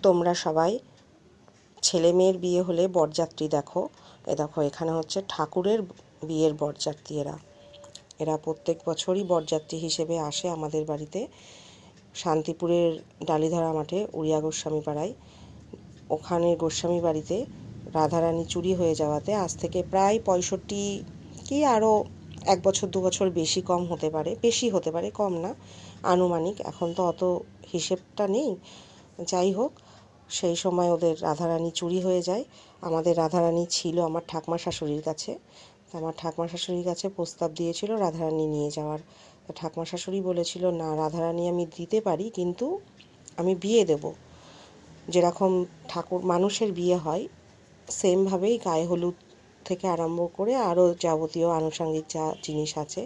তোমরা সবাই ছেলে মেয়ের বিয়ে হলে বরযাত্রী দেখো, দেখো এখানে হচ্ছে ঠাকুরের বিয়ের বরযাত্রী। এরা প্রত্যেক বছরই বরযাত্রী হিসেবে আসে আমাদের বাড়িতে। শান্তিপুরের ডালিধারা মাঠে উড়িয়া গোস্বামী পাড়ায়, ওখানে গোস্বামী বাড়িতে রাধারানী চুরি হয়ে যাওয়াতে আজ থেকে প্রায় 65 কি আরও 1 বছর 2 বছর বেশি কম হতে পারে, বেশি হতে পারে, কম না, আনুমানিক, এখন তো অত হিসেবটা নেই। যাই হোক, সেই সময় ওদের রাধারানী চুরি হয়ে যায়। আমাদের রাধারানী ছিল আমার ঠাকুমা শাশুড়ির কাছে। আমার ঠাকুমা শাশুড়ির কাছে প্রস্তাব দিয়েছিল রাধারানী নিয়ে যাওয়ার। ঠাকুমা শাশুড়ি বলেছিল, না, রাধারানী আমি দিতে পারি, কিন্তু আমি বিয়ে দেব। যেরকম ঠাকুর মানুষের বিয়ে হয় সেমভাবেই গায়ে হলুদ থেকে আরম্ভ করে আরও যাবতীয় আনুষঙ্গিক যা জিনিস আছে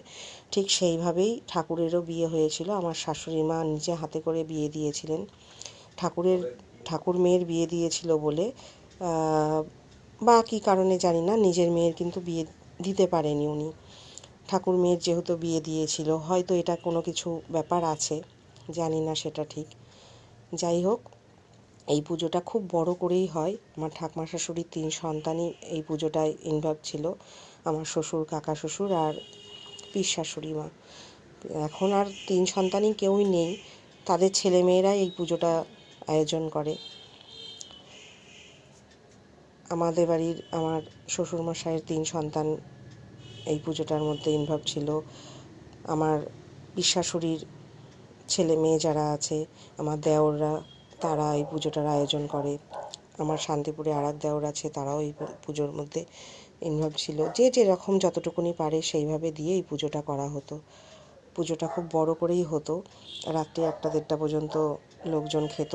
ঠিক সেইভাবেই ঠাকুরেরও বিয়ে হয়েছিল। আমার শাশুড়ি মা নিজে হাতে করে বিয়ে দিয়েছিলেন। ঠাকুর মেয়ের বিয়ে দিয়েছিল বলে বা কী কারণে জানি না, নিজের মেয়ের কিন্তু বিয়ে দিতে পারেনি উনি। ঠাকুর মেয়ের যেহেতু বিয়ে দিয়েছিল, হয়তো এটা কোনো কিছু ব্যাপার আছে, জানি না সেটা ঠিক। যাই হোক, এই পুজোটা খুব বড় করেই হয়। আমার ঠাকুমা শাশুড়ির 3 সন্তানই এই পুজোটায় ইনভলভ ছিল, আমার শ্বশুর, কাকা শ্বশুর আর পিস শাশুড়ি মা। এখন আর 3 সন্তানই কেউই নেই, তাদের ছেলেমেয়েরাই এই পুজোটা আয়োজন করে। আমাদের বাড়ির আমার শ্বশুরমশাইয়ের 3 সন্তান এই পুজোটার মধ্যে ইনভলভ ছিল। আমার পিস শাশুড়ির ছেলে মেয়ে যারা আছে, আমার দেওররা, তারা এই পুজোটার আয়োজন করে। আমার শান্তিপুরে আর এক দেওর আছে, তারাও এই পুজোর মধ্যে ইনভলভ ছিল। যে যেরকম যতটুকুনি পারে সেইভাবে দিয়ে এই পুজোটা করা হতো। পুজোটা খুব বড় করেই হতো। রাত্রি 1টা 1:30 পর্যন্ত লোকজন খেত।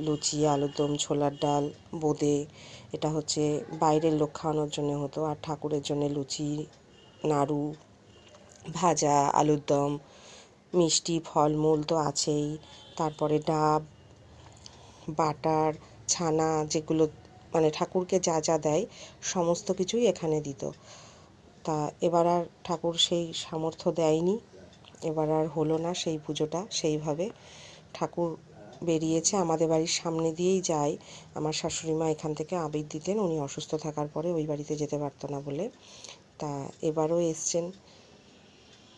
লুচি, আলুর দম, ছোলার ডাল, বোঁদে, এটা হচ্ছে বাইরের লোক খাওয়ানোর জন্য হতো। আর ঠাকুরের জন্য লুচি, নাড়ু, ভাজা, আলুর দম, মিষ্টি, ফলমূল তো আছেই। তারপরে ডাব, বাটার, ছানা, যেগুলো মানে ঠাকুরকে যা যা দেয় সমস্ত কিছুই এখানে দিত। তা এবার আর ঠাকুর সেই সামর্থ্য দেয়নি, এবার আর হলো না সেই পুজোটা সেইভাবে। ঠাকুর বেরিয়েছে আমাদের বাড়ির সামনে দিয়েই যায়। আমার শাশুড়ি মা এখান থেকে আবির দিতেন, উনি অসুস্থ থাকার পরে ওই বাড়িতে যেতে পারতো না বলে। তা এবারও এসছেন,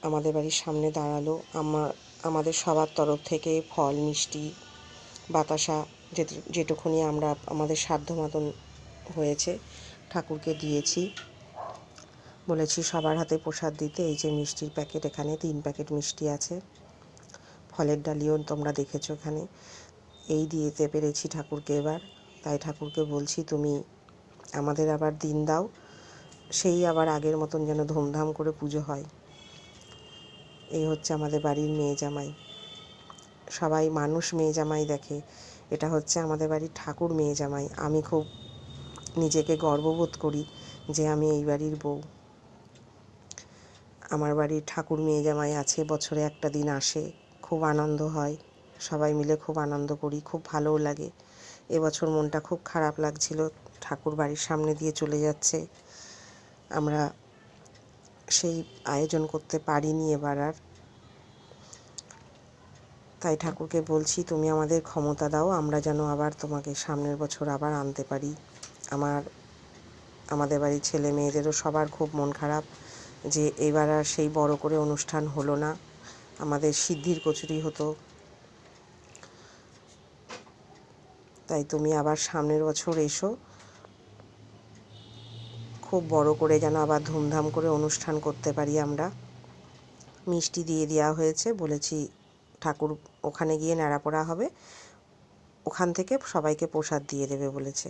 আমাদের বাড়ির সামনে দাঁড়ালো। আমাদের সবার তরফ থেকে ফল, মিষ্টি, বাতাসা, যেটুকুনি আমরা আমাদের সাধ্য মতন হয়েছে ঠাকুরকে দিয়েছি। বলেছি সবার হাতে প্রসাদ দিতে। এই যে মিষ্টির প্যাকেট, এখানে 3 প্যাকেট মিষ্টি আছে, ফলের ডালিও তোমরা দেখেছো এখানে। এই দিতে পেরেছি ঠাকুরকে এবার। তাই ঠাকুরকে বলছি, তুমি আমাদের আবার দিন দাও, সেই আবার আগের মতন যেন ধুমধাম করে পুজো হয়। এই হচ্ছে আমাদের বাড়ির মেয়ে জামাই। সবাই মানুষ মেয়ে জামাই দেখে, এটা হচ্ছে আমাদের বাড়ির ঠাকুর মেয়ে জামাই। আমি খুব নিজেকে গর্ববোধ করি যে আমি এই বাড়ির বউ। আমার বাড়ির ঠাকুর মেয়ে জামাই আছে, বছরে একটা দিন আসে, খুব আনন্দ হয়, সবাই মিলে খুব আনন্দ করি, খুব ভালোও লাগে। এবছর মনটা খুব খারাপ লাগছিল, ঠাকুর বাড়ির সামনে দিয়ে চলে যাচ্ছে, আমরা সেই আয়োজন করতে পারিনি এবার আর। তাই ঠাকুরকে বলছি, তুমি আমাদের ক্ষমতা দাও, আমরা যেন আবার তোমাকে সামনের বছর আবার আনতে পারি। আমাদের বাড়ির ছেলে মেয়েদেরও সবার খুব মন খারাপ যে এবার আর সেই বড় করে অনুষ্ঠান হলো না, আমাদের সিদ্ধির কচুরি হতো। তাই তুমি আবার সামনের বছর এসো, খুব বড় করে যেন আবার ধুমধাম করে অনুষ্ঠান করতে পারি আমরা। মিষ্টি দিয়ে দেওয়া হয়েছে, বলেছি ঠাকুর ওখানে গিয়ে ন্যাড়াপোড়া হবে, ওখান থেকে সবাইকে প্রসাদ দিয়ে দেবে বলেছে।